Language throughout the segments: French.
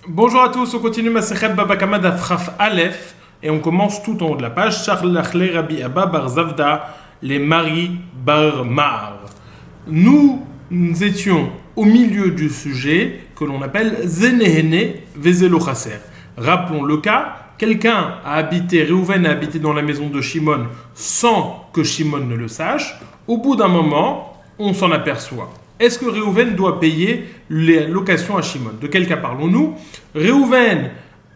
Bonjour à tous, on continue Masechet Baba Kama daf Chaf Aleph et on commence tout en haut de la page. Sharlach le Rabbi Abba bar Zavda les Mari bar Mar. Nous étions au milieu du sujet que l'on appelle Zenehene Vezelo Chaser. Rappelons le cas, quelqu'un a habité, Réhouven a habité dans la maison de Shimon sans que Shimon ne le sache. Au bout d'un moment, on s'en aperçoit. Est-ce que Réhouven doit payer les locations à Shimon? De quel cas parlons-nous? Réhouven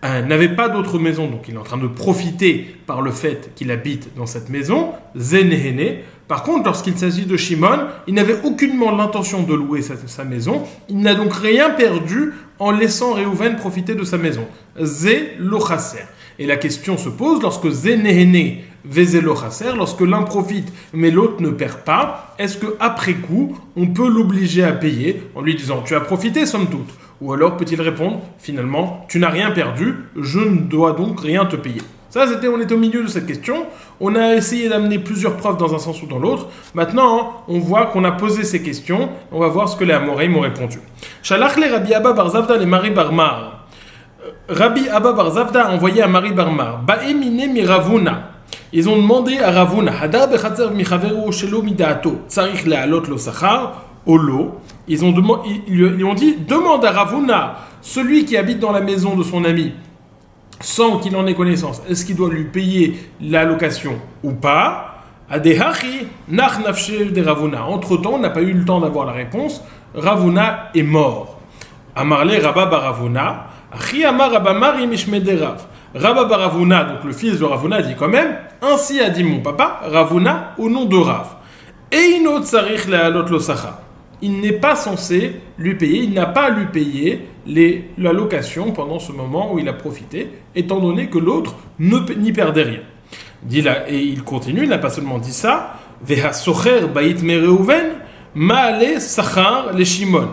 n'avait pas d'autre maison, donc il est en train de profiter par le fait qu'il habite dans cette maison, Zenehene. Par contre, lorsqu'il s'agit de Shimon, il n'avait aucunement l'intention de louer sa maison, il n'a donc rien perdu en laissant Réhouven profiter de sa maison. Zé lo chaser. Et la question se pose, lorsque Zenehene Vezelo chaser, lorsque l'un profite mais l'autre ne perd pas, est-ce qu'après coup, on peut l'obliger à payer en lui disant « tu as profité somme toute » ou alors peut-il répondre « finalement, tu n'as rien perdu, je ne dois donc rien te payer ». Ça, on était au milieu de cette question. On a essayé d'amener plusieurs preuves dans un sens ou dans l'autre. Maintenant, on voit qu'on a posé ces questions. On va voir ce que les Amoreim m'ont répondu. Shalach le Rabbi Abba bar Zavda les Mari bar Mar. Rabbi Abba bar Zavda a envoyé à Mari bar Mar. Ba'emine mi Ravuna. Ils ont demandé à Ravuna, Hadar bechatzer mi chaveru shelo midato, tzarich le'alot lo sachar, olo. Ils lui ont dit, demande à Ravuna, celui qui habite dans la maison de son ami, sans qu'il en ait connaissance, est-ce qu'il doit lui payer la location ou pas? Adehachi nach nafshe de Ravuna. Entre-temps, on n'a pas eu le temps d'avoir la réponse. Ravuna est mort. Amarle Rabba bar Ravuna, Achi amar Rabba Mari mishmede Rav. Rabba bar Ravuna, donc le fils de Ravuna, dit quand même, ainsi a dit mon papa, Ravuna, au nom de Rav. Eino tsarich le'alot lo sachar. Il n'est pas censé lui payer, il n'a pas à lui payer la location pendant ce moment où il a profité, étant donné que l'autre n'y perdait rien. Et il continue, il n'a pas seulement dit ça, Veha socher bait me Réhouven, ma'ale sachar le Shimon.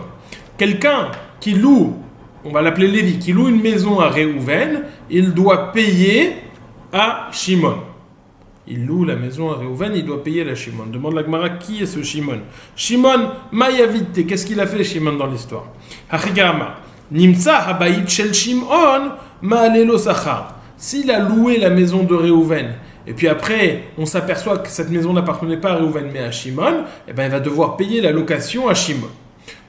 Quelqu'un qui loue, on va l'appeler Lévi, qui loue une maison à Réhouven, il doit payer à Shimon. Il loue la maison à Réhouven, il doit payer à Shimon. Demande la Gemara, qui est ce Shimon? Shimon, Mayavite, qu'est-ce qu'il a fait Shimon dans l'histoire? Hachigama, Nimtsa habayit shel Shimon, ma'alelo sachar. S'il a loué la maison de Réhouven, et puis après, on s'aperçoit que cette maison n'appartenait pas à Réhouven, mais à Shimon, eh ben, il va devoir payer la location à Shimon.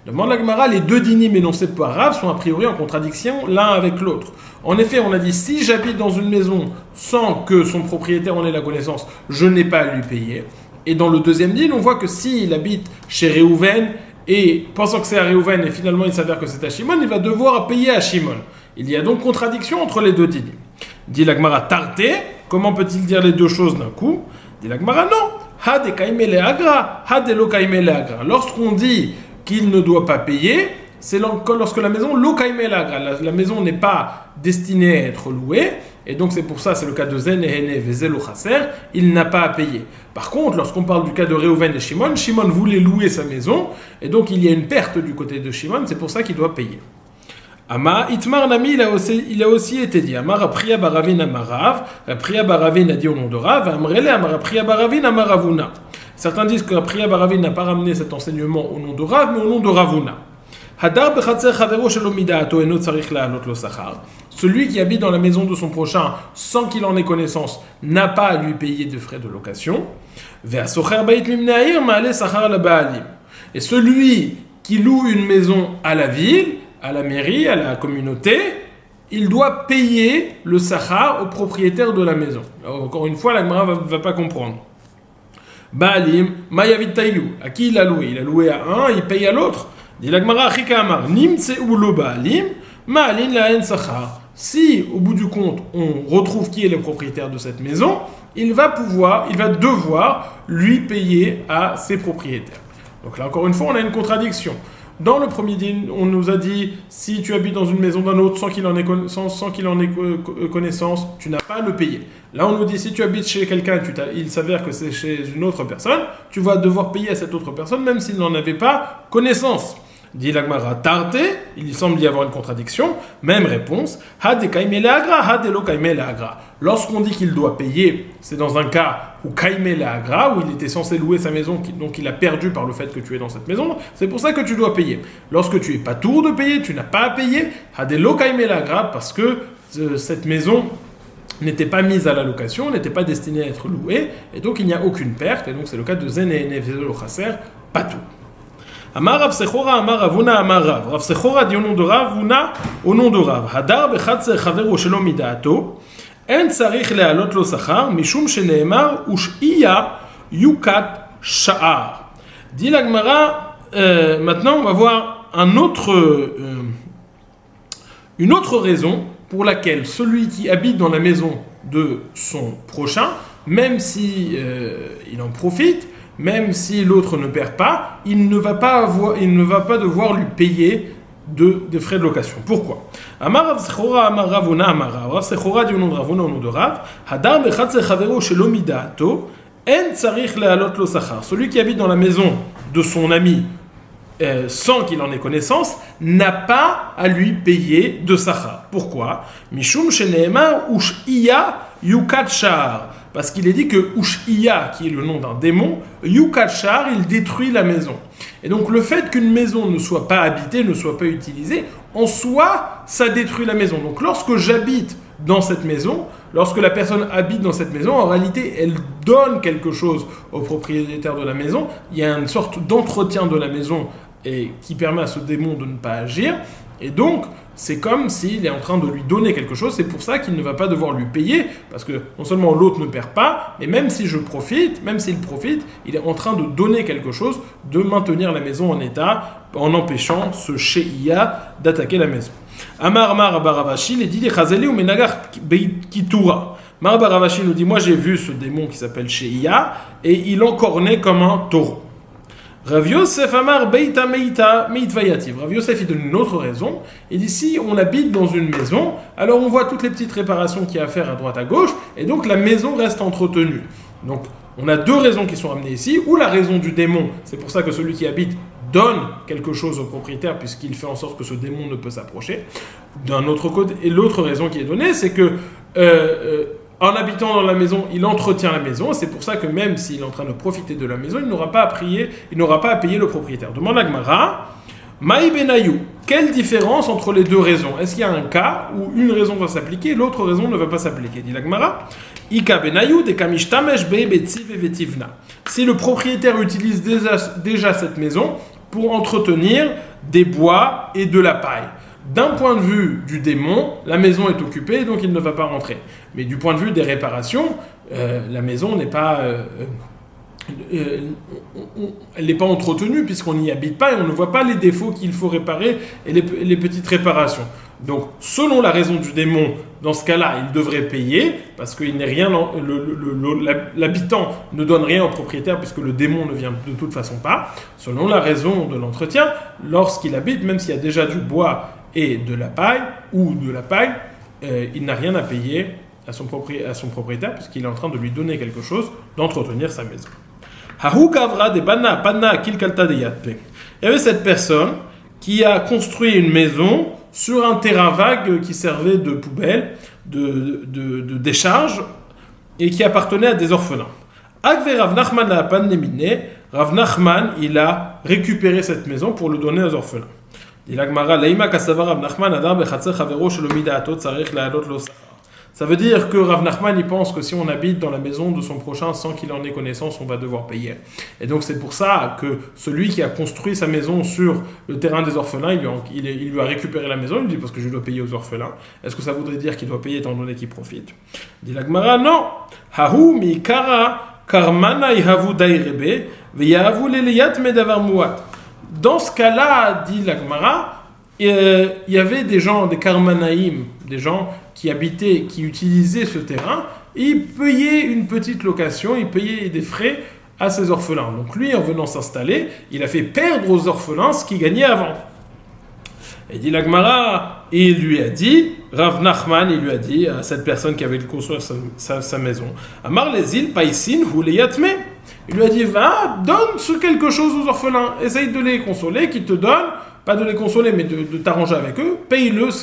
Demande la Gemara, les deux dynimes énoncés par Rav sont a priori en contradiction l'un avec l'autre. En effet, on a dit, si j'habite dans une maison sans que son propriétaire en ait la connaissance, je n'ai pas à lui payer. Et dans le deuxième dîne, on voit que s'il habite chez Réhouven, et pensant que c'est à Réhouven, et finalement il s'avère que c'est à Shimon, il va devoir payer à Shimon. Il y a donc contradiction entre les deux dynimes. Dit la Gemara, tarté, comment peut-il dire les deux choses d'un coup? Dit la Gemara, non. Hade kaimele agra, hade lo kaimele agra. Lorsqu'on dit qu'il ne doit pas payer, c'est lorsque la maison, la maison n'est pas destinée à être louée, et donc c'est pour ça, c'est le cas de Zenehene Vezelo chaser, il n'a pas à payer. Par contre, lorsqu'on parle du cas de Réhouven et Shimon, Shimon voulait louer sa maison, et donc il y a une perte du côté de Shimon, c'est pour ça qu'il doit payer. Ama Itmar Nami, il a aussi été dit, Amar Apriya Baravin Amarav, Apriya Baravin a dit au nom de Rav, Amrele Amar Apriya Baravin Amaravuna. Certains disent que Apriya Baravin n'a pas ramené cet enseignement au nom de Rav, mais au nom de Ravuna. Hadar bechatzer chavero shelo midato eno tzarich le'alot lo sachar. Celui qui habite dans la maison de son prochain sans qu'il en ait connaissance n'a pas à lui payer de frais de location. Ve'asocher bait mimnei ha'ir ma'ale sachar leba'alim. Et celui qui loue une maison à la ville, à la mairie, à la communauté, il doit payer le sachar au propriétaire de la maison. Alors, encore une fois, la Gemara ne va pas comprendre. Ba'alim, Mayavit Taïou, à qui il a loué? Il a loué à un, il paye à l'autre. Dit la Gemara, Chikamar, Nimtse ou lo Ba'alim, Ma'alin la'en sachar. Si, au bout du compte, on retrouve qui est le propriétaire de cette maison, il va devoir lui payer à ses propriétaires. Donc là, encore une fois, on a une contradiction. Dans le premier dîne, on nous a dit, si tu habites dans une maison d'un autre sans qu'il en ait connaissance, tu n'as pas à le payer. Là, on nous dit, si tu habites chez quelqu'un, il s'avère que c'est chez une autre personne, tu vas devoir payer à cette autre personne, même s'il n'en avait pas connaissance. Dit l'Agmara, tarte, il semble y avoir une contradiction. Même réponse, ha de kaime leagra, ha de lo kaime leagra. Lorsqu'on dit qu'il doit payer, c'est dans un cas où kaime leagra, où il était censé louer sa maison, donc il a perdu par le fait que tu es dans cette maison. C'est pour ça que tu dois payer. Lorsque tu es pas tour de payer, tu n'as pas à payer, ha de lo kaime leagra, parce que cette maison n'était pas mise à la location, n'était pas destinée à être louée, et donc il n'y a aucune perte, et donc c'est le cas de Zen et Nevezelo Chaser, pas tout. Amar Rav Sechora, Amar Ravuna, Amar Rav. Rav Sechora dit au nom de Rav, Vuna au nom de Rav. Hadar bechatzer chavero shelo midaato, en tzarich lealot lo sachar, mishum sheneemar ush'iya yukat sha'ar. Dit la Gemara, maintenant on va voir une autre raison pour laquelle celui qui habite dans la maison de son prochain, même si il en profite, même si l'autre ne perd pas, il ne va pas devoir lui payer des frais de location. Pourquoi? Amar Rav Sechora, Amar Ravuna, Amar Rav. Rav Sechora dit au nom de Ravuna, au nom de Rav, Hadar bechatzer chavero shelo midaato, en tzarich lealot lo sachar. Celui qui habite dans la maison de son ami sans qu'il en ait connaissance, n'a pas à lui payer de sachar. Pourquoi? Mishum sheneemar ush'iya yukat sha'ar. Parce qu'il est dit que Ush'iya, qui est le nom d'un démon, yukat sha'ar, il détruit la maison. Et donc le fait qu'une maison ne soit pas habitée, ne soit pas utilisée, en soi, ça détruit la maison. Donc lorsque j'habite dans cette maison, lorsque la personne habite dans cette maison, en réalité, elle donne quelque chose au propriétaire de la maison. Il y a une sorte d'entretien de la maison qui permet à ce démon de ne pas agir. Et donc, c'est comme s'il est en train de lui donner quelque chose. C'est pour ça qu'il ne va pas devoir lui payer, parce que non seulement l'autre ne perd pas, mais même si je profite, même s'il profite, il est en train de donner quelque chose, de maintenir la maison en état, en empêchant ce She'iya d'attaquer la maison. Amar Mar Baravashi, il dit Chazeli ou Menagar Kitura. Mar Baravashi nous dit, moi j'ai vu ce démon qui s'appelle She'iya, et il encornait comme un taureau. Rav Yosef Amar Beita Meita Meitvayativ. Rav Yosef il donne une autre raison. Il dit si on habite dans une maison, alors on voit toutes les petites réparations qu'il y a à faire à droite à gauche, et donc la maison reste entretenue. Donc on a deux raisons qui sont amenées ici, ou la raison du démon, c'est pour ça que celui qui habite donne quelque chose au propriétaire puisqu'il fait en sorte que ce démon ne peut s'approcher. D'un autre côté, et l'autre raison qui est donnée, c'est que en habitant dans la maison, il entretient la maison. C'est pour ça que même s'il est en train de profiter de la maison, il n'aura pas à payer le propriétaire. Demande à Gemara, Maï Benayou, quelle différence entre les deux raisons? Est-ce qu'il y a un cas où une raison va s'appliquer et l'autre raison ne va pas s'appliquer? Dit la Gemara, Ika Benayou de Kamishtamesh Be Betziv et Vetivna. Si le propriétaire utilise déjà cette maison pour entretenir des bois et de la paille. D'un point de vue du démon, la maison est occupée, donc il ne va pas rentrer. Mais du point de vue des réparations, la maison n'est pas, elle n'est pas entretenue puisqu'on n'y habite pas et on ne voit pas les défauts qu'il faut réparer et les petites réparations. Donc, selon la raison du démon, dans ce cas-là, il devrait payer parce qu'il n'est rien, l'habitant ne donne rien au propriétaire puisque le démon ne vient de toute façon pas. Selon la raison de l'entretien, lorsqu'il habite, même s'il y a déjà du bois et de la paille, il n'a rien à payer à son propriétaire puisqu'il est en train de lui donner quelque chose, d'entretenir sa maison. Il y avait cette personne qui a construit une maison sur un terrain vague qui servait de poubelle, de décharge, et qui appartenait à des orphelins. Rav Nachman, il a récupéré cette maison pour le donner aux orphelins. Ça veut dire que Rav Nachman il pense que si on habite dans la maison de son prochain sans qu'il en ait connaissance, on va devoir payer. Et donc c'est pour ça que celui qui a construit sa maison sur le terrain des orphelins, il lui a récupéré la maison, il dit parce que je dois payer aux orphelins. Est-ce que ça voudrait dire qu'il doit payer étant donné qu'il profite? Dit la Gemara, non. Hahu mi kara karmana ihavu dairebe veyavu leliyat medavar muat. Dans ce cas-là, dit la Gemara, il y avait des gens, des karmanaïm, des gens qui habitaient, qui utilisaient ce terrain, et ils payaient une petite location, ils payaient des frais à ces orphelins. Donc lui, en venant s'installer, il a fait perdre aux orphelins ce qu'ils gagnaient avant. Et dit la Gemara, et il lui a dit, Rav Nachman, il lui a dit à cette personne qui avait construit sa maison, Amar les îles païsin ou les yatme. Il lui a dit, va, donne quelque chose aux orphelins, essaye de les consoler, qu'ils te donnent pas de les consoler, mais de t'arranger avec eux, paye-leur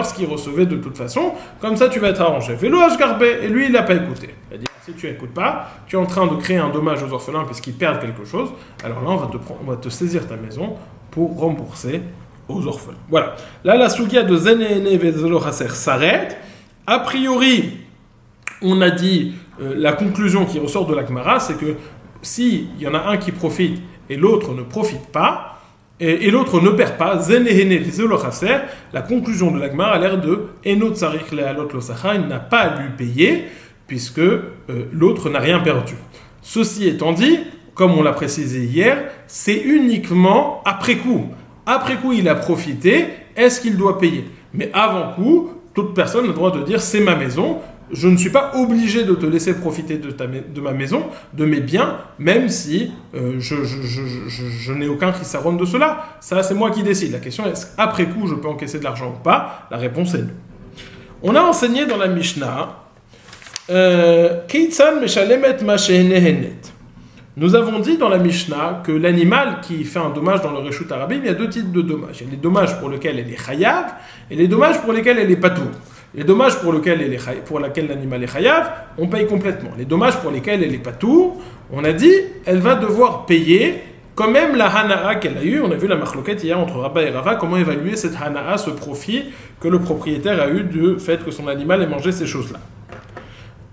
ce qu'ils recevaient de toute façon, comme ça tu vas être arrangé. Vélo Ashgarbé, et lui il n'a pas écouté. C'est-à-dire, si tu n'écoutes pas, tu es en train de créer un dommage aux orphelins puisqu'ils perdent quelque chose, alors là on va te saisir ta maison pour rembourser aux orphelins. Voilà. Là, la sougia de Zenéné Vezelo Chaser s'arrête. A priori, on a dit, la conclusion qui ressort de la Gemara, c'est que s'il y en a un qui profite et l'autre ne profite pas, et l'autre ne perd pas, Zenéné Vezelo Chaser, la conclusion de la Gemara a l'air de Eno Tsarik Lealot Lo Sachar, il n'a pas à lui payer, puisque l'autre n'a rien perdu. Ceci étant dit, comme on l'a précisé hier, c'est uniquement après coup. Après coup, il a profité, est-ce qu'il doit payer? Mais avant coup, toute personne a le droit de dire c'est ma maison, je ne suis pas obligé de te laisser profiter de ma maison, de mes biens, même si je n'ai aucun chisaron de cela. Ça, c'est moi qui décide. La question est, est-ce qu'après coup, je peux encaisser de l'argent ou pas? La réponse est non. On a enseigné dans la Mishnah Keitzan Meshalemet Ma Shehenehenet. Nous avons dit dans la Mishnah que l'animal qui fait un dommage dans le Reshut Arabim, il y a deux types de dommages. Il y a les dommages pour lesquels elle est chayav et les dommages pour lesquels elle est patour. Les dommages pour lesquels l'animal est chayav, on paye complètement. Les dommages pour lesquels elle est patour, on a dit, elle va devoir payer quand même la hana'a qu'elle a eue. On a vu la marloquette hier entre Rabba et Rava, comment évaluer cette hana'a, ce profit que le propriétaire a eu du fait que son animal ait mangé ces choses-là.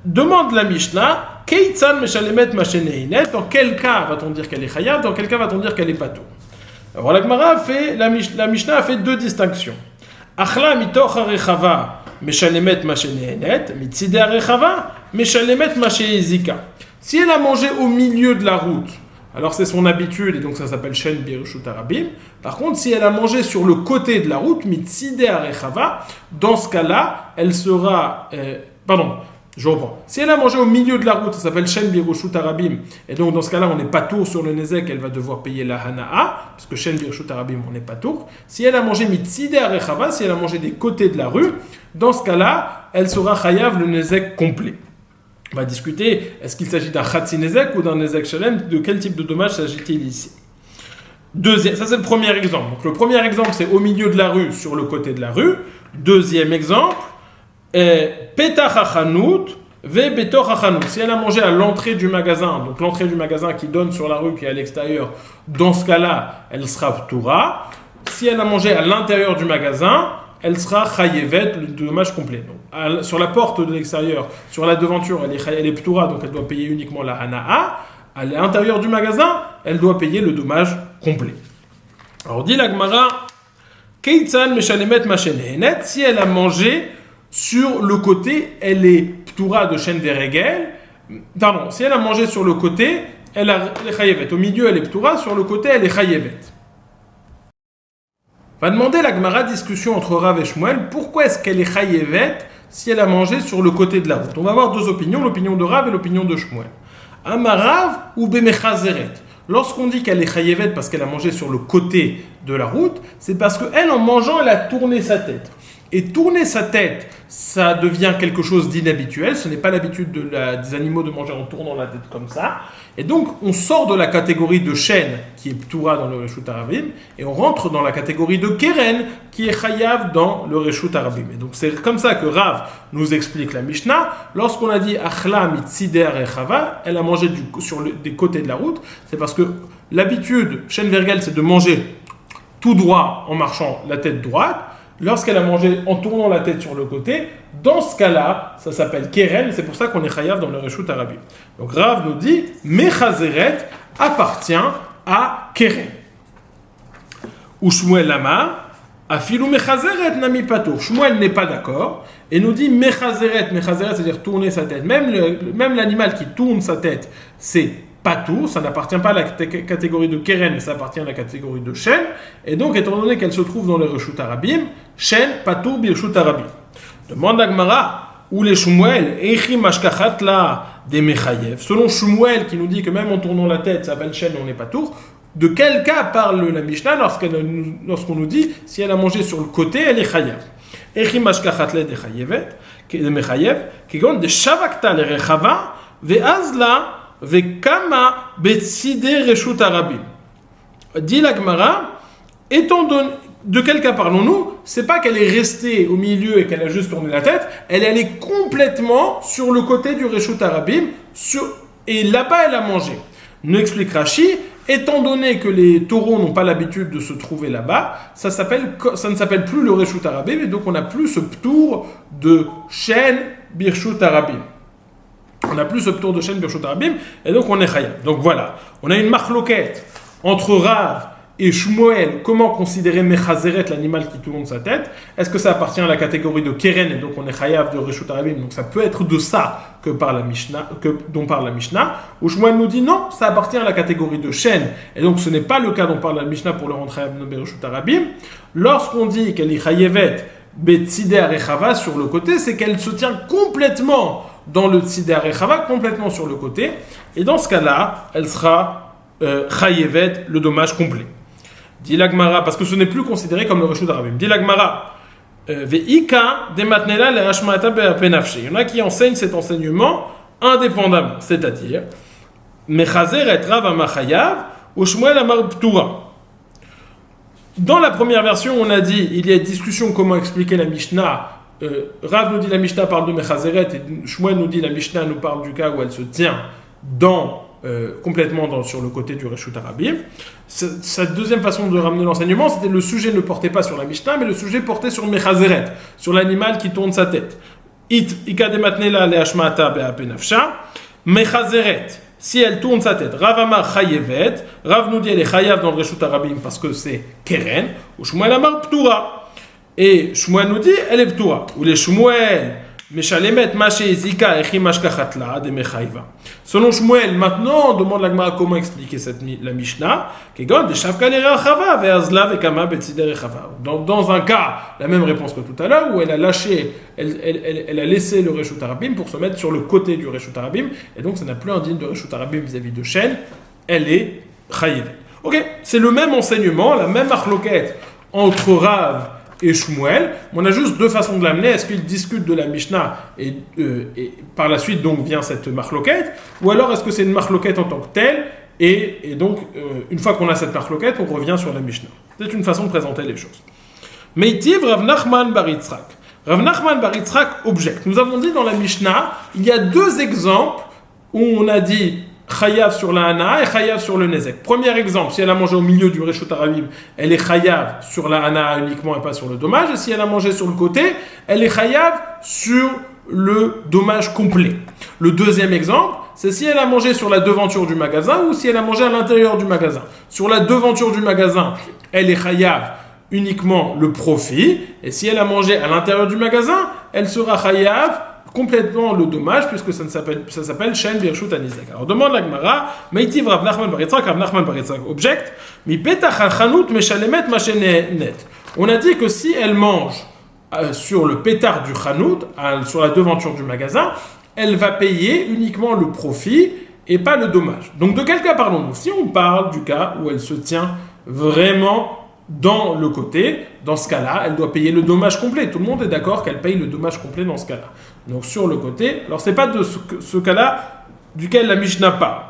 Demande la Mishnah, Keitzan Meshalemet Masheneinet, dans quel cas va-t-on dire qu'elle est chayav, dans quel cas va-t-on dire qu'elle est patour? Alors la Gemara la Mishnah a fait deux distinctions. Achla mitoch harechava Meshalemet Masheneinet, mitzide harechava Meshalemet Masheizika. Si elle a mangé au milieu de la route, alors c'est son habitude et donc ça s'appelle Shen Birshut Arabim. Par contre, si elle a mangé sur le côté de la route, mitzide harechava, dans ce cas-là, elle sera... Je reprends. Si elle a mangé au milieu de la route, ça s'appelle Shen Birushut Arabim, et donc dans ce cas-là, on n'est pas tour sur le Nezek, elle va devoir payer la Hana'a, parce que Shen Birushut Arabim, on n'est pas tour. Si elle a mangé Mitzide Arechava, si elle a mangé des côtés de la rue, dans ce cas-là, elle sera Chayav le Nezek complet. On va discuter, est-ce qu'il s'agit d'un Khatsi Nezek ou d'un Nezek Shalem, de quel type de dommage s'agit-il ici? Ça c'est le premier exemple. Donc le premier exemple, c'est au milieu de la rue, sur le côté de la rue. Deuxième exemple, Petach hachanout ve betoch hachanout. Si elle a mangé à l'entrée du magasin, donc l'entrée du magasin qui donne sur la rue, qui est à l'extérieur, dans ce cas-là, elle sera ptoura. Si elle a mangé à l'intérieur du magasin, elle sera chayevet, le dommage complet. Donc, sur la porte de l'extérieur, sur la devanture, elle est ptoura, donc elle doit payer uniquement la hana'a. À l'intérieur du magasin, elle doit payer le dommage complet. Alors dit la Gemara, Keitzan meshalemet mashenehenet, si elle a mangé sur le côté, elle est ptoura de Shen Veregel. Pardon, si elle a mangé sur le côté, elle est chayevet. Au milieu, elle est ptoura, sur le côté, elle est chayevet. Va demander la Gemara, discussion entre Rav et Shmuel, pourquoi est-ce qu'elle est chayevet si elle a mangé sur le côté de la route? On va avoir deux opinions, l'opinion de Rav et l'opinion de Shmuel. Amarav ou Bemechazeret. Lorsqu'on dit qu'elle est chayevet parce qu'elle a mangé sur le côté de la route, c'est parce qu'elle, en mangeant, elle a tourné sa tête. Et tourner sa tête, ça devient quelque chose d'inhabituel. Ce n'est pas l'habitude des animaux de manger en tournant la tête comme ça. Et donc, on sort de la catégorie de chêne, qui est ptoura dans le Reshut Arabim, et on rentre dans la catégorie de keren, qui est chayav dans le Reshut Arabim. Et donc, c'est comme ça que Rav nous explique la Mishnah. Lorsqu'on a dit achla mitzideh rechava, elle a mangé des côtés de la route. C'est parce que l'habitude, chêne vergel, c'est de manger tout droit en marchant la tête droite. Lorsqu'elle a mangé en tournant la tête sur le côté, dans ce cas-là, ça s'appelle keren, c'est pour ça qu'on est chayav dans le Reshut Arabim. Donc Rav nous dit, Mechazeret appartient à keren. Ou Shmuel Lama, Afilou Mechazeret nami patour. Shmuel n'est pas d'accord, et nous dit Mechazeret, c'est-à-dire tourner sa tête. Même l'animal qui tourne sa tête, c'est patour, ça n'appartient pas à la catégorie de keren, mais ça appartient à la catégorie de chêne. Et donc, étant donné qu'elle se trouve dans le Reshut Arabim, chêne, patour, birshut Arabim. Demande à Gemara, ou les Shmuel, Eichi mashkachat la des mechayev. Selon Shmuel, qui nous dit que même en tournant la tête, ça s'appelle chêne, on n'est pas tour. De quel cas parle la Mishnah lorsqu'on nous dit si elle a mangé sur le côté, elle est chayev. Eichi mashkachat la des mechayev, qui gonne de shavakta le rechava, ve'azla Vekama betside reshut arabim. Dit la Gemara, étant donné, de quel cas parlons-nous? C'est pas qu'elle est restée au milieu et qu'elle a juste tourné la tête, elle est complètement sur le côté du Reshut Harabim, et là-bas elle a mangé. Nous explique Rashi, étant donné que les taureaux n'ont pas l'habitude de se trouver là-bas, ça ne s'appelle plus le Reshut Harabim, et donc on n'a plus ce tour de chêne Birshut Harabim. On n'a plus ce tour de chêne Birshut Harabim, et donc on est Chayav. Donc voilà, on a une marloquette entre Rav et Shmuel, comment considérer Mechazeret, l'animal qui tourne sa tête? Est-ce que ça appartient à la catégorie de Keren, et donc on est Chayav de Reshut Harabim, donc ça peut être de ça dont parle la Mishnah, ou Shmuel nous dit non, ça appartient à la catégorie de chêne, et donc ce n'est pas le cas dont parle la Mishnah pour le rendre Chayav de Reshut Harabim. Lorsqu'on dit qu'elle est Chayevet Betzider Rechava sur le côté, c'est qu'elle se tient complètement dans le Tzider Rechava, complètement sur le côté, et dans ce cas-là, elle sera Chayevet, le dommage complet. Dit l'Agmara, parce que ce n'est plus considéré comme le Reshut Harabim. Dit l'Agmara, Ve'ika dematnela le'ashmata be'apenafshe. Il y en a qui enseignent cet enseignement indépendamment, c'est-à-dire Mechazer et Rav Amachayav ou Shmuel Amar Ptura. Dans la première version, on a dit, il y a une discussion comment expliquer la Mishnah. Rav nous dit la Mishnah parle de Mechazeret et Shmuel nous dit la Mishnah nous parle du cas où elle se tient complètement sur le côté du Reshut Harabim. Cette deuxième façon de ramener l'enseignement, c'était le sujet ne portait pas sur la Mishnah, mais le sujet portait sur Mechazeret, sur l'animal qui tourne sa tête. Ika dematnela le'ashmata be'apenafsha. Mechazeret, si elle tourne sa tête. Rav Amar Chayevet. Rav nous dit elle est Chayav dans le Reshut Harabim parce que c'est Keren. Ou Shmuel Amar Ptura. Et Shmuel nous dit elle est Ptura. Ou les Shmuel Meshalemet Mashe Zika Echi Mashkachatla de Mechaiva. Selon Shmuel, maintenant, on demande la Gemara comment expliquer la Mishnah. Dans un cas, la même réponse que tout à l'heure, où elle a lâché, elle a laissé le Reshut Harabim pour se mettre sur le côté du Reshut Harabim, et donc ça n'a plus un digne de Reshut Harabim vis-à-vis de chêne, elle est Chayev. Ok, c'est le même enseignement, la même marloquette entre Rav et Shmuel. On a juste deux façons de l'amener. Est-ce qu'ils discutent de la Mishnah et par la suite donc vient cette marloquette, ou alors est-ce que c'est une marloquette en tant que telle et donc une fois qu'on a cette marloquette, on revient sur la Mishnah. C'est une façon de présenter les choses. Meitiv Rav Nachman bar Yitzhak. Rav Nachman bar Yitzhak objecte. Nous avons dit dans la Mishnah, il y a deux exemples où on a dit Chayav sur la Hana et Chayav sur le Nezek. Premier exemple, si elle a mangé au milieu du Reshut Harabim, elle est Chayav sur la Hana uniquement et pas sur le dommage. Et si elle a mangé sur le côté, elle est Chayav sur le dommage complet. Le deuxième exemple, c'est si elle a mangé sur la devanture du magasin ou si elle a mangé à l'intérieur du magasin. Sur la devanture du magasin, elle est Chayav uniquement le profit. Et si elle a mangé à l'intérieur du magasin, elle sera Chayav complètement le dommage, puisque ça s'appelle Shen Birshut Anizek. Alors demande la Gemara, Meitiv Rav Nachman bar Yitzhak, Rav Nachman bar Yitzhak objecte, Mi petach al-chanut meshalemet ma shenet. On a dit que si elle mange sur le pétard du chanout, sur la devanture du magasin, elle va payer uniquement le profit et pas le dommage. Donc de quel cas parlons-nous? Si on parle du cas où elle se tient vraiment dans le côté, dans ce cas-là, elle doit payer le dommage complet. Tout le monde est d'accord qu'elle paye le dommage complet dans ce cas-là. Donc sur le côté, alors c'est pas de ce cas-là duquel la Mishnah parle.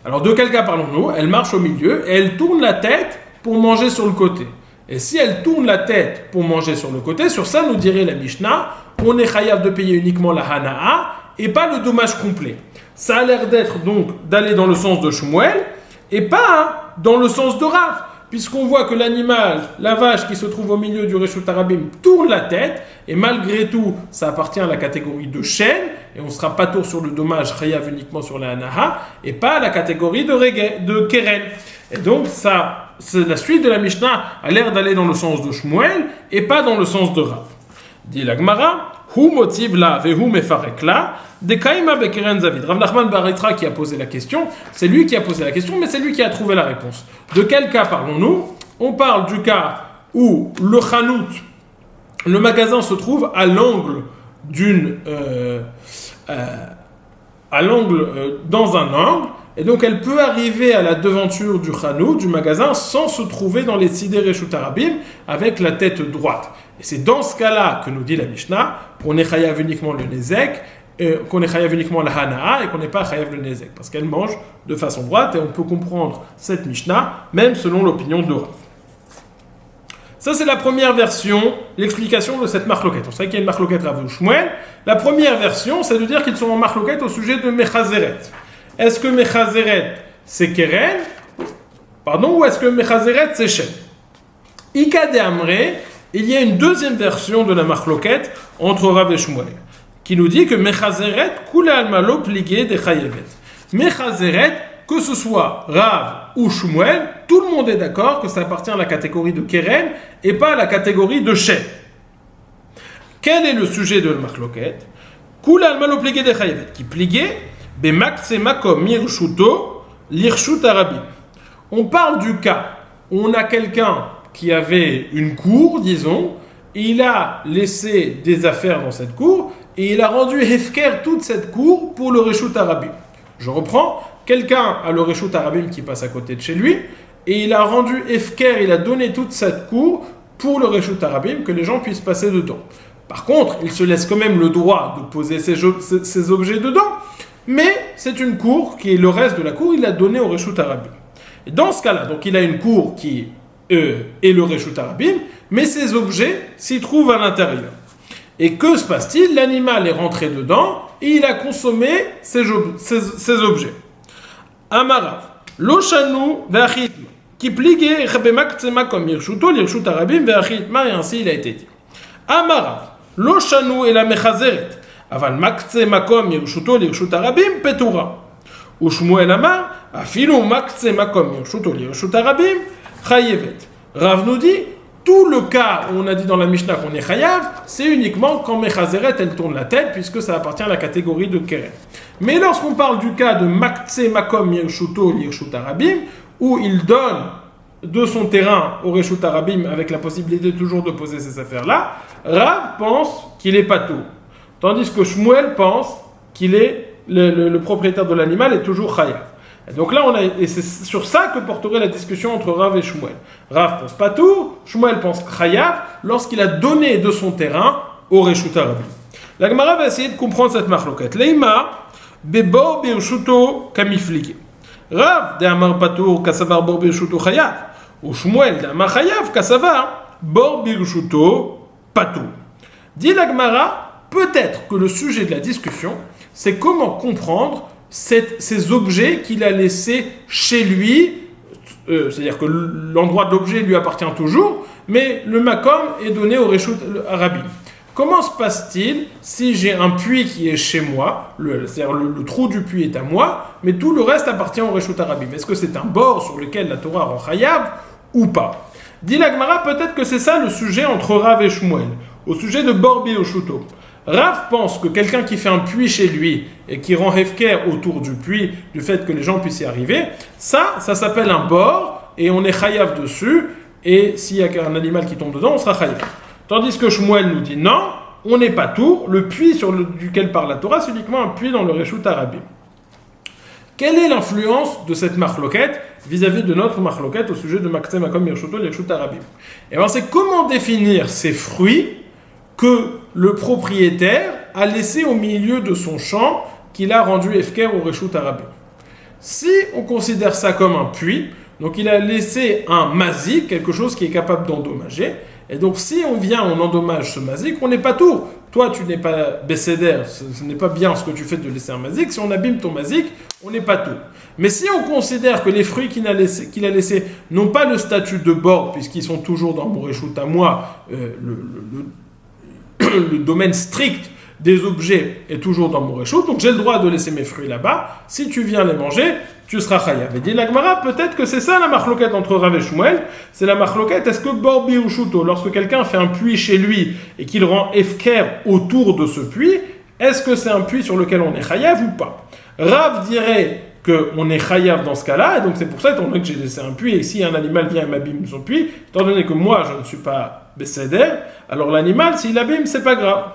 Alors de quel cas parlons-nous? Elle marche au milieu et elle tourne la tête pour manger sur le côté. Et si elle tourne la tête pour manger sur le côté, sur ça nous dirait la Mishnah, on est chayav de payer uniquement la hana'a et pas le dommage complet. Ça a l'air d'être donc d'aller dans le sens de Shmuel et pas dans le sens de Rav. Puisqu'on voit que l'animal, la vache qui se trouve au milieu du Reshut Harabim, tourne la tête, et malgré tout, ça appartient à la catégorie de chêne, et on ne sera pas tour sur le dommage, chayav uniquement sur la hanaha, et pas à la catégorie de keren. Et donc, ça, la suite de la Mishnah a l'air d'aller dans le sens de Shmuel, et pas dans le sens de Rav. Dit la Gemara, hu motiv la vehu mefarek la, de kaima bekeren zavid. Rav Nachman bar Yitzhak qui a posé la question, c'est lui qui a posé la question, mais c'est lui qui a trouvé la réponse. De quel cas parlons-nous? On parle du cas où le chanout, le magasin se trouve à l'angle dans un angle, et donc elle peut arriver à la devanture du chanout, du magasin, sans se trouver dans les Tzidei Reshut Harabim, avec la tête droite. Et c'est dans ce cas-là que nous dit la Mishnah, qu'on est chayav uniquement le nezek, qu'on est chayav uniquement la hana'a, et qu'on n'est pas chayav le nezek, parce qu'elle mange de façon droite, et on peut comprendre cette Mishnah, même selon l'opinion de Rav. Ça, c'est la première version, l'explication de cette marloquette. On sait qu'il y a une marloquette Rav ou Shmuel. La première version, c'est de dire qu'ils sont en marloquette au sujet de Mechazeret. Est-ce que Mechazeret, c'est Keren? Pardon, ou est-ce que Mechazeret, c'est Shem? Ika de Amre, il y a une deuxième version de la marloquette entre Rav et Shmuel, qui nous dit que Mechazeret, Kula Almalo Pligé de Chayevet. Mechazeret, que ce soit Rav ou Shmuel, tout le monde est d'accord que ça appartient à la catégorie de Keren et pas à la catégorie de Shem. Quel est le sujet de la marloquette? Kula Almalo Pligé de Chayevet, qui plié, Bemakse Makom Mirshuto, Lirshut Arabim. On parle du cas où on a quelqu'un qui avait une cour, disons, et il a laissé des affaires dans cette cour, et il a rendu hefker toute cette cour pour le Reshut Arabim. Je reprends, quelqu'un a le Reshut Arabim qui passe à côté de chez lui, et il a rendu hefker, il a donné toute cette cour pour le Reshut Arabim, que les gens puissent passer dedans. Par contre, il se laisse quand même le droit de poser ses objets dedans, mais c'est une cour qui est le reste de la cour, il l'a donné au Reshut Arabim. Et dans ce cas-là, donc il a une cour qui est le Reshut Arabim, mais ses objets s'y trouvent à l'intérieur. Et que se passe-t-il? L'animal est rentré dedans et il a consommé ses objets. Amarav, Loshanu ve'achitma, qui pligé rebemaktsema comme Irshuto, l'Irshut Arabim ve'achitma, et ainsi il a été dit. Amarav, Loshanu et la Mechazeret, aval maktsema comme Irshuto, l'Irshut Arabim, petura. Ushmuel Amar, afilu maktsema comme Irshuto, l'Irshut Arabim, chayevet. Rav nous dit, tout le cas où on a dit dans la Mishnah qu'on est chayav, c'est uniquement quand Mechazeret elle tourne la tête, puisque ça appartient à la catégorie de Keren. Mais lorsqu'on parle du cas de Maktse Makom Yirshuto Lirshut Arabim, où il donne de son terrain au Reshut Arabim avec la possibilité toujours de poser ces affaires-là, Rav pense qu'il est patou. Tandis que Shmuel pense qu'il est le propriétaire de l'animal est toujours chayav. Et donc là, et c'est sur ça que porterait la discussion entre Rav et Shmuel. Rav pense patou, Shmuel pense chayav, lorsqu'il a donné de son terrain au Reshut Arabim. La Gemara va essayer de comprendre cette marloquette. Leima, bebor birshuto kamiflike. Rav de Amar patou kasavar bor birshuto chayav. Ou Shmuel de Amar chayav kasavar bor birshuto patou. Dit la Gemara, peut-être que le sujet de la discussion, c'est comment comprendre ces objets qu'il a laissés chez lui, c'est-à-dire que l'endroit de l'objet lui appartient toujours, mais le makom est donné au Reshut Arabim. Comment se passe-t-il si j'ai un puits qui est chez moi, c'est-à-dire le trou du puits est à moi, mais tout le reste appartient au Reshut Arabim? Est-ce que c'est un bord sur lequel la Torah rend chayav ou pas? Dit la Gemara, peut-être que c'est ça le sujet entre Rav et Shmuel, au sujet de bor birshuto. Rav pense que quelqu'un qui fait un puits chez lui et qui rend hefker autour du puits, du fait que les gens puissent y arriver, ça s'appelle un bord et on est chayav dessus, et s'il y a un animal qui tombe dedans, on sera chayav. Tandis que Shmuel nous dit non, on n'est pas tour, le puits duquel parle la Torah, c'est uniquement un puits dans le Reshut Arabim. Quelle est l'influence de cette marloquette vis-à-vis de notre marloquette au sujet de Maktse Makom Yirshuto Lirshut Arabim? Et bien c'est comment définir ces fruits que le propriétaire a laissé au milieu de son champ qu'il a rendu hefker au Reshut Arabim. Si on considère ça comme un puits, donc il a laissé un mazik, quelque chose qui est capable d'endommager, et donc si on endommage ce mazik, on n'est pas tour. Toi, tu n'es pas bécéder, ce n'est pas bien ce que tu fais de laisser un mazik. Si on abîme ton mazik, on n'est pas tour. Mais si on considère que les fruits qu'il a laissés n'ont pas le statut de bord, puisqu'ils sont toujours dans mon Reshut à moi, le domaine strict des objets est toujours dans mon Reshut, donc j'ai le droit de laisser mes fruits là-bas. Si tu viens les manger, tu seras chayav. Et dit la Gemara, peut-être que c'est ça la marloquette entre Rav et Shmuel. C'est la marloquette, est-ce que bor birshuto, lorsque quelqu'un fait un puits chez lui et qu'il rend hefker autour de ce puits, est-ce que c'est un puits sur lequel on est chayav ou pas? Rav dirait qu'on est chayav dans ce cas-là, et donc c'est pour ça, étant donné que j'ai laissé un puits, et si un animal vient et m'abîme son puits, étant donné que moi je ne suis pas bécéder, alors l'animal, s'il abîme, c'est pas grave.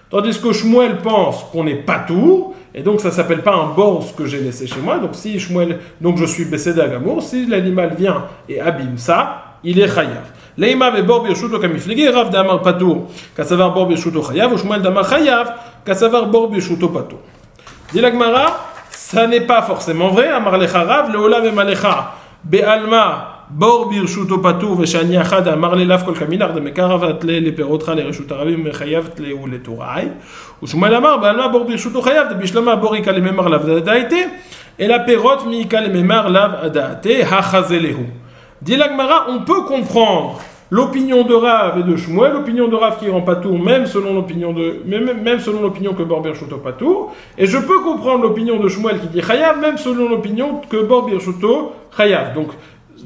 Tandis que Shmuel pense qu'on n'est pas tour, et donc ça s'appelle pas un bord ce que j'ai laissé chez moi, donc si Shmuel, donc je suis bécéder à Gamour, si l'animal vient et abîme ça, il est chayav. Leima ve bor birshuto kamiflege, Rav d'Amar patur, kasavar bor birshuto chayav, ou Shmuel d'Amar chayav, kasavar bor birshuto patur. Dit la Gemara, ça n'est pas forcément vrai. Amar lecha Rav, leola ve malecha, be'alma בור ברשותו פטור ושאני אחד אמר ללאו כל כמינר דמקרב תלה לפירותך לרשות הרבים מחייב תלהו לתוראי ושמואל אמר בעלמא בור ברשותו חייב דבישלמה בור יקה לממר לאו דעתי אלא פירות מיקה לממר לאו דעתי החזה להו. Dit la Gemara, on peut comprendre l'opinion de Rav et de Shmuel, l'opinion de Rav qui rend patour, même selon l'opinion que Bor Birshuto patour, et je peux comprendre l'opinion de Shmuel qui dit Chayav, même selon l'opinion que Bor Birshuto Chayav. Donc,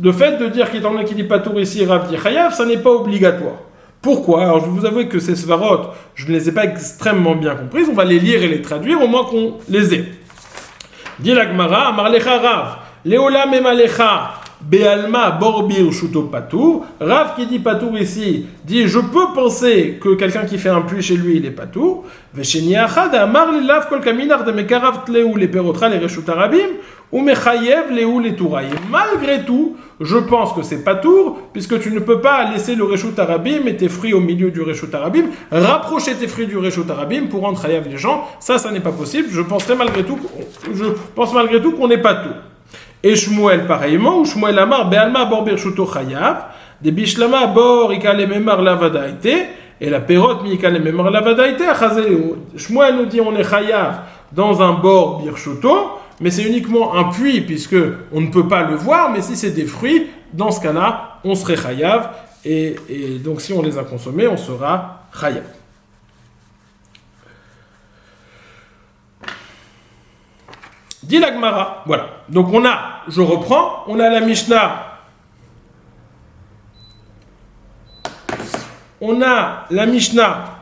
le fait de dire qu'il y en a qui dit patour ici, Rav dit Chayav, ça n'est pas obligatoire. Pourquoi? Alors, je vais vous avouer que ces svarot, je ne les ai pas extrêmement bien comprises, on va les lire et les traduire, au moins qu'on les ait. Dit la Gemara, Amar lecha Rav, Leolam emalecha, Be'alma borbir shuto patour. Rav qui dit patour ici dit je peux penser que quelqu'un qui fait un puits chez lui il est patour. Vesheni achad amar lilav kol kaminar de mekarav tleu les perotra les reshut arabim ou mechayev leu les touraï. Malgré tout, je pense que c'est patour puisque tu ne peux pas laisser le reshut arabim et tes fruits au milieu du reshut arabim, rapprocher tes fruits du reshut arabim pour rendre chayav les gens. Ça n'est pas possible. Je pense malgré tout qu'on n'est patour. Et Shmuel pareillement, ou Shmuel Amar, Be'alma bor birshuto chayav, de bishlama bor ikale memar lavadaite, et la perot mi ikale memar lavadaite, achazeo. Shmuel nous dit on est chayav dans un bor birshuto, mais c'est uniquement un puits, puisque on ne peut pas le voir, mais si c'est des fruits, dans ce cas-là, on serait chayav, et donc si on les a consommés, on sera chayav. Dit la Gemara, voilà. Donc je reprends, on a la Mishnah. On a la Mishnah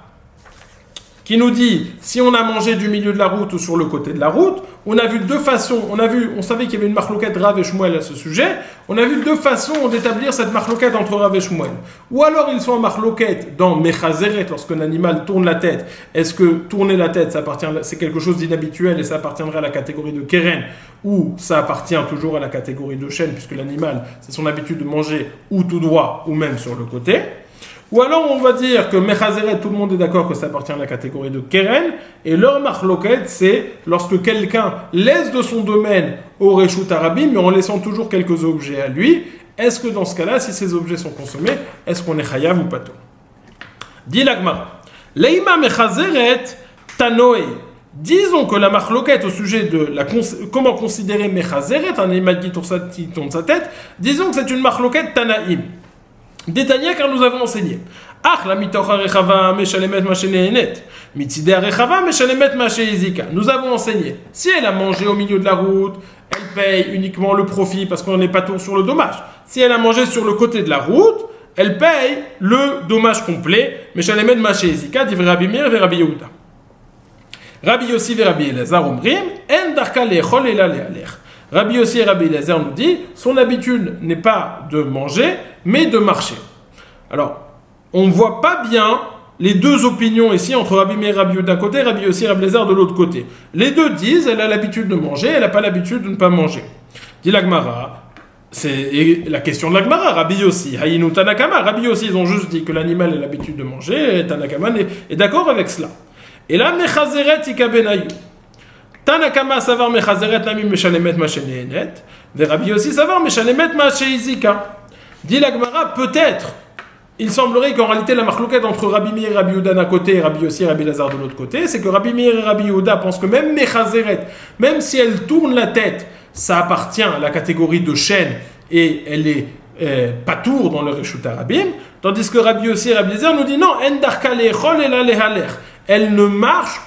qui nous dit si on a mangé du milieu de la route ou sur le côté de la route. On a vu deux façons. On savait qu'il y avait une marloquette Rav et Shmuel à ce sujet. On a vu deux façons d'établir cette marloquette entre Rav et Shmuel. Ou alors ils sont en marloquette dans Mechazeret, lorsque l'animal tourne la tête. Est-ce que tourner la tête, c'est quelque chose d'inhabituel et ça appartiendrait à la catégorie de Keren, ou ça appartient toujours à la catégorie de chêne, puisque l'animal, c'est son habitude de manger ou tout droit ou même sur le côté. Ou alors on va dire que Mechazeret, tout le monde est d'accord que ça appartient à la catégorie de Keren, et leur marloquette, c'est lorsque quelqu'un laisse de son domaine au Reshut Arabim, mais en laissant toujours quelques objets à lui, est-ce que dans ce cas-là, si ces objets sont consommés, est-ce qu'on est chayav ou pas tout? Dit la Gemara, Leima Mechazeret Tanoé. Disons que la marloquette au sujet de comment considérer Mechazeret, un animal qui tourne sa tête, disons que c'est une marloquette Tanaïm. Détaillé car nous avons enseigné. Nous avons enseigné. Si elle a mangé au milieu de la route, elle paye uniquement le profit parce qu'on n'est pas tout sur le dommage. Si elle a mangé sur le côté de la route, elle paye le dommage complet. Rabbi Meir et Rabbi Yehuda. Rabbi Yossi et Rabbi Elazar omrim en darka lechol ela lealech. Rabbi Yossi et Rabbi Elazar nous dit son habitude n'est pas de manger, mais de marcher. Alors, on ne voit pas bien les deux opinions ici entre Rabbi Meir et Rabbi Yehuda d'un côté, Rabbi Yossi et Rabbi Elazar de l'autre côté. Les deux disent elle a l'habitude de manger, elle n'a pas l'habitude de ne pas manger. Dit la Gemara, c'est la question de la Gemara. Rabbi Yossi, Hayinu Tanakama. Rabbi Yossi, ils ont juste dit que l'animal a l'habitude de manger, et Tanakama est d'accord avec cela. Et là, Mechazeret Ikabenayu. Tanakama savar mechazeret nami meshalemet ma shenehenet, ve Rabbi Yossi savar meshalemet ma sheizika. Dit la Gemara, peut-être, il semblerait qu'en réalité la marloquette entre Rabbi Meir et Rabbi Yehuda d'un côté et Rabbi Yossi et Rabbi Elazar de l'autre côté, c'est que Rabbi Meir et Rabbi Yehuda pensent que même mechazeret, même si elle tourne la tête, ça appartient à la catégorie de chêne et elle est patour dans le Reshut Arabim, tandis que Rabbi Yossi et Rabbi Elazar nous disent non, en darka lechol ela lehaler. Elle ne marche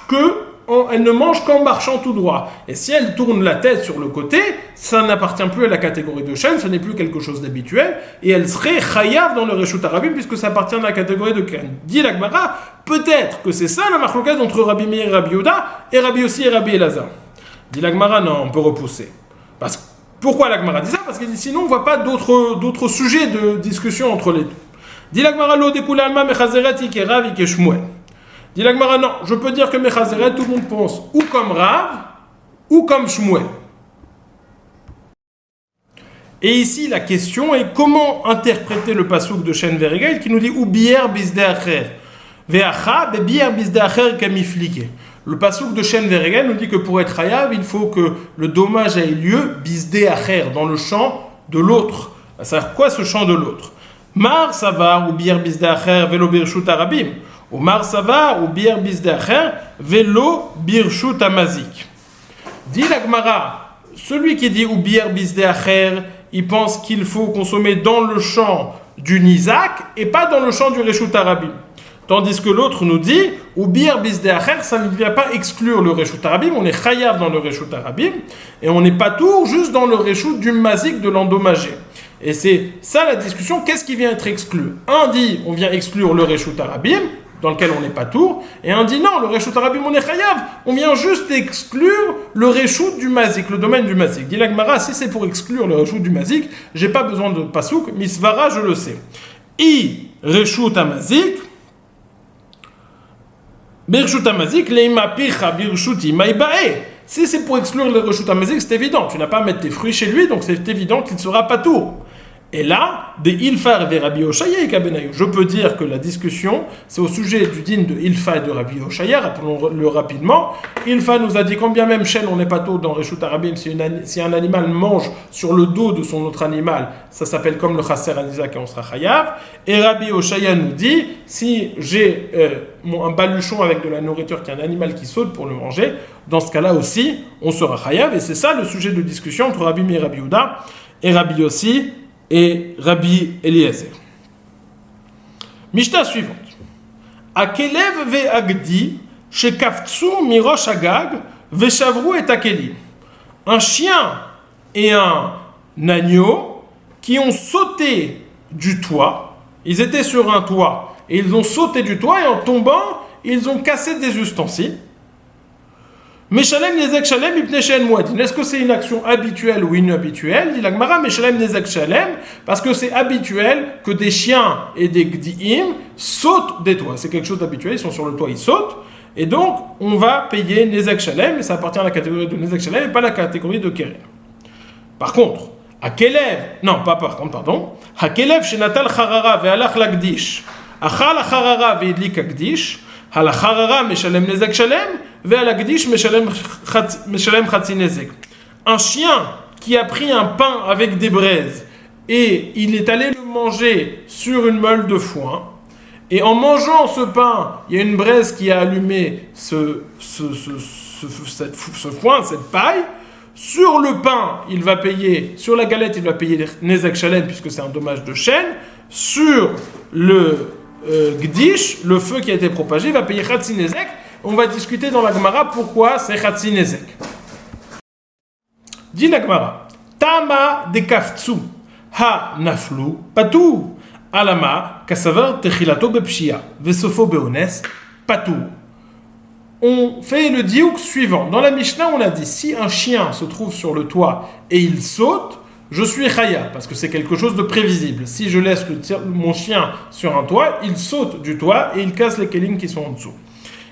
elle ne mange qu'en marchant tout droit. Et si elle tourne la tête sur le côté, ça n'appartient plus à la catégorie de chêne, ce n'est plus quelque chose d'habituel, et elle serait chayav dans le Reshut Arabim, puisque ça appartient à la catégorie de Ken. Dit la Gemara, peut-être que c'est ça la marloquette entre Rabbi Meir et Rabbi Yehuda, et Rabbi Yossi et Rabbi Elazar. Dit la Gemara, non, on peut repousser. Pourquoi la Gemara dit ça? Parce que sinon on ne voit pas d'autres sujets de discussion entre les deux. Dit la Gemara, lo dekula alma mechazeret ike Rav ike Shmuel. Dit la Gemara, non, je peux dire que Mechazeret, tout le monde pense ou comme Rav, ou comme Shmuel. Et ici, la question est comment interpréter le passouk de Shen Veregel qui nous dit ou bier bisde acher, veacha be bier bisde acher kamiflike. Le passouk de Shen Veregel nous dit que pour être hayav, il faut que le dommage ait lieu bisde acher, dans le champ de l'autre C'est quoi ce chant de l'autre? Mar savar ou bier bisdacher velo birshut arabim. Ou mar savar ou bier bisdacher velo birshut amazik. Dit la Gemara, celui qui dit ou bier bisdacher, il pense qu'il faut consommer dans le champ du Nizak et pas dans le champ du Reshut Arabim. Tandis que l'autre nous dit, ou bir bisdeacher, ça ne vient pas exclure le Reshut Arabim, on est chayav dans le Reshut Arabim, et on n'est pas tour juste dans le Reshut du mazik de l'endommagé. Et c'est ça la discussion, qu'est-ce qui vient être exclu? Un dit, on vient exclure le Reshut Arabim, dans lequel on n'est pas tour, et un dit non, le Reshut Arabim on est chayav, on vient juste exclure le Reshut du mazik, le domaine du mazik. Dit la Gemara, si c'est pour exclure le Reshut du mazik, j'ai pas besoin de pasouk, misvara je le sais. I Reshut amazik, Birshut Amazik, Leima Picha Birshuti Maïbae. Si c'est pour exclure le Reshut Amazik, c'est évident. Tu n'as pas à mettre tes fruits chez lui, donc c'est évident qu'il ne sera pas tour. Et là, des Ilfa et Rabbi Oshaya et Kabenayu. Je peux dire que la discussion, c'est au sujet du din de Ilfa et de Rabbi Oshaya. Rappelons-le rapidement. Ilfa nous a dit combien même chêne on n'est pas tôt dans Reshut Arabim. Si un animal mange sur le dos de son autre animal, ça s'appelle comme le Chasser Anizak et on sera chayav. Et Rabbi Oshaya nous dit si j'ai un baluchon avec de la nourriture qui est un animal qui saute pour le manger, dans ce cas-là aussi, on sera chayav. Et c'est ça le sujet de discussion entre Rabbi et Rabbi Yehuda et Rabbi Yossi et Rabbi Eliezer. Mishnah suivante. Akelev ve'agdi shekafzu mirosh agag ve'shavru et akelim. Un chien et un agneau qui ont sauté du toit. Ils étaient sur un toit et ils ont sauté du toit et en tombant, ils ont cassé des ustensiles. Meshalem nezek shalem ipnei she'en muadin. Est-ce que c'est une action habituelle ou inhabituelle? Dit la Gemara, Meshalem nezek shalem, parce que c'est habituel que des chiens et des gdiim sautent des toits. C'est quelque chose d'habituel, ils sont sur le toit, ils sautent. Et donc, on va payer nezek shalem, et ça appartient à la catégorie de nezek shalem et pas à la catégorie de keren. Par contre, Hakelev shenatal charara ve'alach lagdish. Achal charara ve'idlik agdish. Hal charara meshalem nezek shalem. Un chien qui a pris un pain avec des braises et il est allé le manger sur une meule de foin, et en mangeant ce pain, il y a une braise qui a allumé ce foin, cette paille. Sur le pain, il va payer, sur la galette, il va payer nezek shalem puisque c'est un dommage de chêne. Sur le gdish, le feu qui a été propagé, il va payer chatzi nezek. On va discuter dans la Gemara pourquoi c'est Chatzi Nezek. Dit la Gemara, Tama de Kaftsu, Ha Naflu, Patou, Alama, Kasavar Techilato Bepshia, Vesofo Beones, Patou. On fait le diouk suivant. Dans la Mishnah, on a dit si un chien se trouve sur le toit et il saute, je suis chaya, parce que c'est quelque chose de prévisible. Si je laisse mon chien sur un toit, il saute du toit et il casse les kelim qui sont en dessous.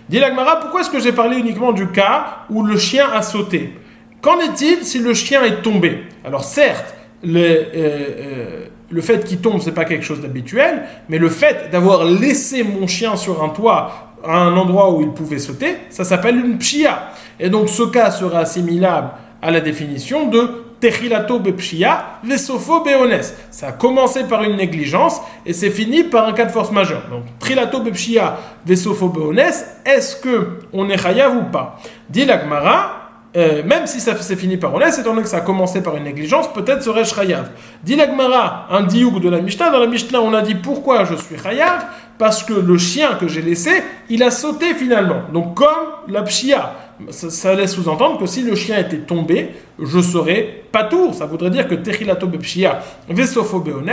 Dit la Gemara, pourquoi est-ce que j'ai parlé uniquement du cas où le chien a sauté? Qu'en est-il si le chien est tombé? Alors certes, le fait qu'il tombe, c'est pas quelque chose d'habituel, mais le fait d'avoir laissé mon chien sur un toit à un endroit où il pouvait sauter, ça s'appelle une pshia. Et donc ce cas sera assimilable à la définition de Techilato bepshia, vesofo beones. Ça a commencé par une négligence et c'est fini par un cas de force majeure. Donc, Trilato bepshia, vesofo beones, est-ce qu'on est chayav ou pas? Dit la Gemara, même si ça c'est fini par ones, étant donné que ça a commencé par une négligence, peut-être serais-je chayav. Dit la Gemara, un diouk de la Mishnah. Dans la Mishnah, on a dit pourquoi je suis chayav? Parce que le chien que j'ai laissé, il a sauté finalement. Donc, comme la pshia. Ça laisse sous-entendre que si le chien était tombé, je serais patour. Ça voudrait dire que Techilato bepshia vesofo beones,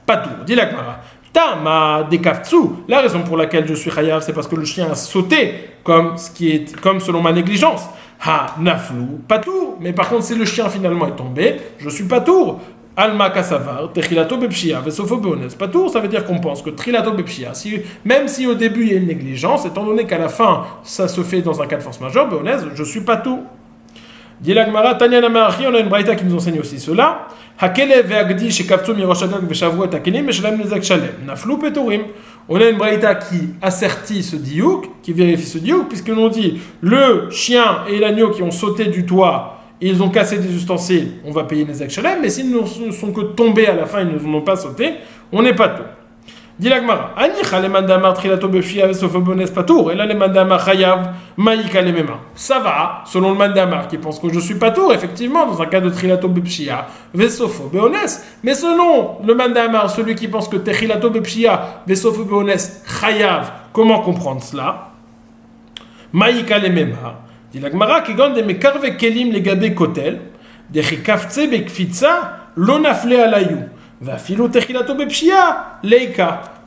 patour. Dit la Gemara. Tama dekafzu. La raison pour laquelle je suis chayav, c'est parce que le chien a sauté, comme selon ma négligence. Ha naflu patour. Mais par contre, si le chien finalement est tombé, je suis patour. Alma kasavar, techilato bepshia, vesofo beones. Patour, ça veut dire qu'on pense que trilato bepshia, même si au début il y a une négligence, étant donné qu'à la fin ça se fait dans un cas de force majeure, beones, je suis patour. Dit la Gemara, Tanya Namachi, on a une braïta qui nous enseigne aussi cela. Hakelev ve'agdi shekaftu mirosh agag ve'shavru et akelim meshalem nezek shalem. Naflu petorim. On a une braïta qui assertit ce diouk, qui vérifie ce diouk, puisque l'on dit le chien et l'agneau qui ont sauté du toit, ils ont cassé des ustensiles, on va payer les Shalem, mais s'ils ne sont que tombés à la fin, ils ne nous ont pas sauté, on n'est pas tout. Dit la Gemara, Anicha le mandamar trilato bepshia vesofobones patour, et là le mandamar chayav maïka le mema. Ça va, selon le mandamar qui pense que je suis patour, effectivement, dans un cas de trilato bepshia vesofobones, mais selon le mandamar, celui qui pense que trilato bepshia vesofobones chayav, comment comprendre cela? Maïka le mema. Dit la Gemara, qui gagne des mekarve kelim les gabé kotel, des chikavtse bekfitsa, l'onafle alayou.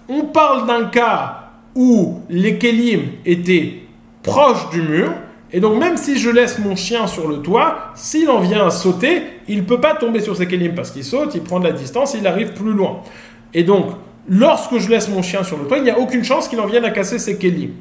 On parle d'un cas où les kelim étaient proches du mur, et donc même si je laisse mon chien sur le toit, s'il en vient à sauter, il ne peut pas tomber sur ces kelim parce qu'il saute, il prend de la distance, il arrive plus loin. Et donc, lorsque je laisse mon chien sur le toit, il n'y a aucune chance qu'il en vienne à casser ces kelim.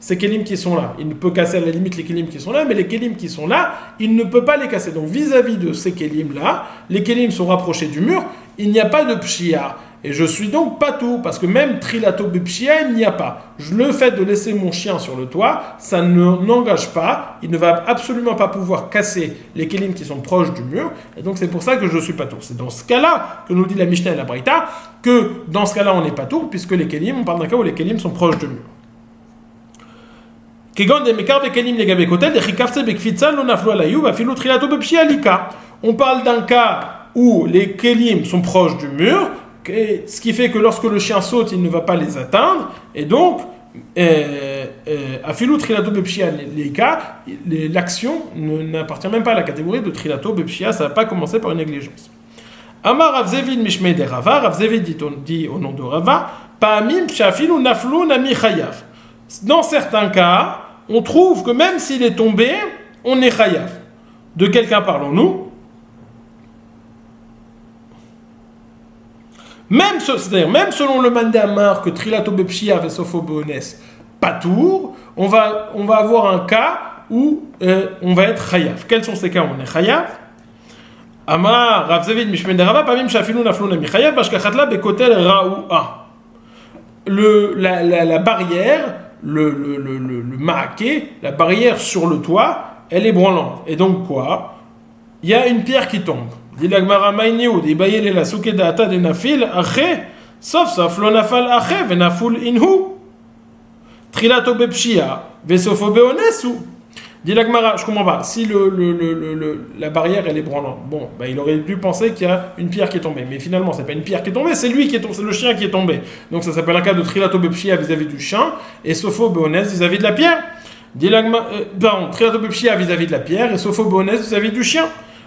Ces kelim qui sont là. Il ne peut casser à la limite les kelim qui sont là, mais les kelim qui sont là, il ne peut pas les casser. Donc vis-à-vis de ces kelim-là, les kelim sont rapprochés du mur, il n'y a pas de pshia. Et je suis donc pas tout, parce que même trilato bepshia, il n'y a pas. Le fait de laisser mon chien sur le toit, ça n'engage pas, il ne va absolument pas pouvoir casser les kelim qui sont proches du mur, et donc c'est pour ça que je suis pas tout. C'est dans ce cas-là que nous dit la Mishnah et la Braïta, que dans ce cas-là on n'est pas tout, puisque les kelim, on parle d'un cas où les kelim sont proches du mur. On parle d'un cas où les kelim sont proches du mur, ce qui fait que lorsque le chien saute, il ne va pas les atteindre, et donc l'action n'appartient même pas à la catégorie de trilato bepshia, ça ne va pas commencer par une négligence. Amar Rav Zevid mishmei de Rava, Rav Zevid dit au nom de Rava, Pa'amim shafilu naflu nami chayav. Dans certains cas, on trouve que même s'il est tombé, on est chayav. De quel cas parlons-nous? C'est-à-dire, même selon le mandamar que trilato bepshia vesofobones patour, on va avoir un cas où on va être chayav. Quels sont ces cas où on est chayav? Amar Rav Zevid mishmei de Rava, Pa'amim shafilu naflu nami chayav, vashkachatla bekotel ra'ua. La barrière, le maaké, la barrière sur le toit, elle est branlante. Et donc quoi? Il y a une pierre qui tombe. Dit la Gemara Maïniou, dit Bayele la souke d'ata de nafil, aché, sauf lo nafal aché, venaful inhu. Trilato bepshia, vesofo beonesu. Dit la Gemara, je comprends pas. Si la barrière elle est branlante, bon, il aurait dû penser qu'il y a une pierre qui est tombée. Mais finalement, c'est pas une pierre qui est tombée, c'est lui qui est tombé, c'est le chien qui est tombé. Donc ça s'appelle un cas de trilato bepshia vis-à-vis du chien et sofo beones vis-à-vis de la pierre. Dit la Gemara, trilato bepshia vis-à-vis de la pierre et sofo beones vis-à-vis du chien.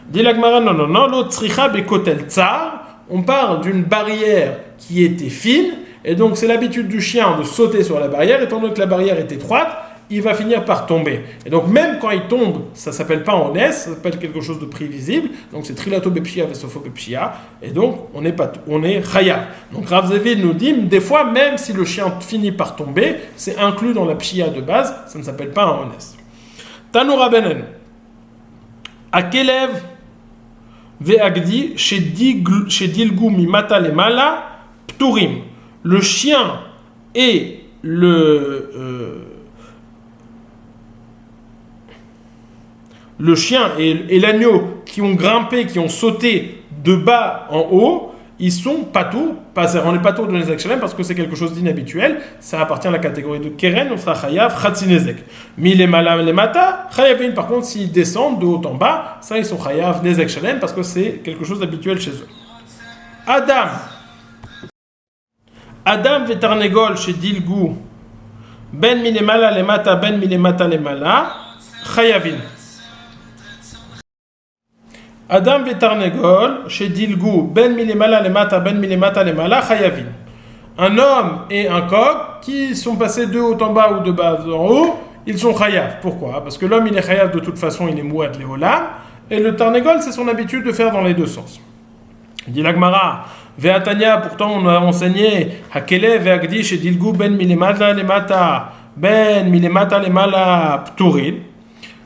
Dit la Gemara, non, l'autre tzricha bekotel tsar. On parle d'une barrière qui était fine et donc c'est l'habitude du chien de sauter sur la barrière. Étant donné que la barrière est étroite, il va finir par tomber. Et donc même quand il tombe, ça s'appelle pas en S, ça s'appelle quelque chose de prévisible. Donc c'est trilato bepshia vesofo bepshia. Et donc on est chaya. Donc Rav Zevid nous dit, des fois même si le chien finit par tomber, c'est inclus dans la pshia de base, ça ne s'appelle pas un S. Tanoura Benen. Akelev ve'agdi chez Dilgu mimata lemala pturim. Le chien et le chien et l'agneau qui ont grimpé, qui ont sauté de bas en haut, ils sont patour, on n'est pas tour de Nezek Shalem parce que c'est quelque chose d'inhabituel, ça appartient à la catégorie de Keren, on sera Chayav, Chatzinezek. Mais les Malam, les Mata, Chayavin, par contre, s'ils descendent de haut en bas, ça ils sont Chayav, Nezek Shalem parce que c'est quelque chose d'habituel chez eux. Adam vetarnegol chez Dilgu, Ben milemala le mata, Ben milemata le mala, Chayavin. Adam vetarnegol chez Dilgu, Ben milemala le mata, Ben milemata le mala, Chayavin. Un homme et un coq qui sont passés de haut en bas ou de bas en haut, ils sont chayav. Pourquoi? Parce que l'homme il est chayav de toute façon, il est mouad léolam, et le tarnegol c'est son habitude de faire dans les deux sens. Dit la Gemara, Ve'atania, pourtant on a enseigné Hakele ve'agdi chez Dilgu ben milemata lemata ben milemata lemala pturin.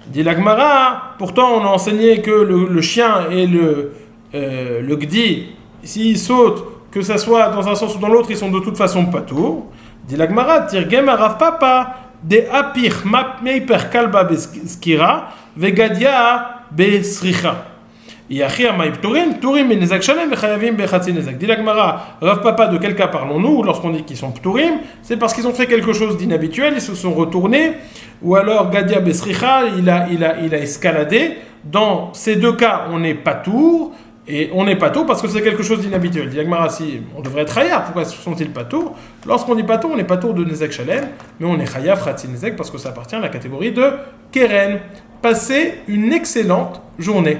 Dit la Gemara, pourtant on a enseigné que le chien et le gdi, s'ils sautent, que ça soit dans un sens ou dans l'autre, ils sont de toute façon patour. Dit la Gemara, Tirgem arav papa de apir meiper kalba beskira vegadia besricha. Yachi amay pturim, pturim benezak shalem vechayavim bechatzi nezak. Dit la Gemara, Rav Papa, de quel cas parlons-nous lorsqu'on dit qu'ils sont pturim? C'est parce qu'ils ont fait quelque chose d'inhabituel, ils se sont retournés, ou alors Gadia besricha, il a escaladé. Dans ces deux cas, on n'est pas tour. Et on n'est pas tour parce que c'est quelque chose d'inhabituel. Dit la Gemara, si on devrait être chayav, pourquoi sont-ils pas tour? Lorsqu'on dit pas tour, on n'est pas tour de nezek shalem, mais on est chayav chatzi nezek parce que ça appartient à la catégorie de keren. Passez une excellente journée.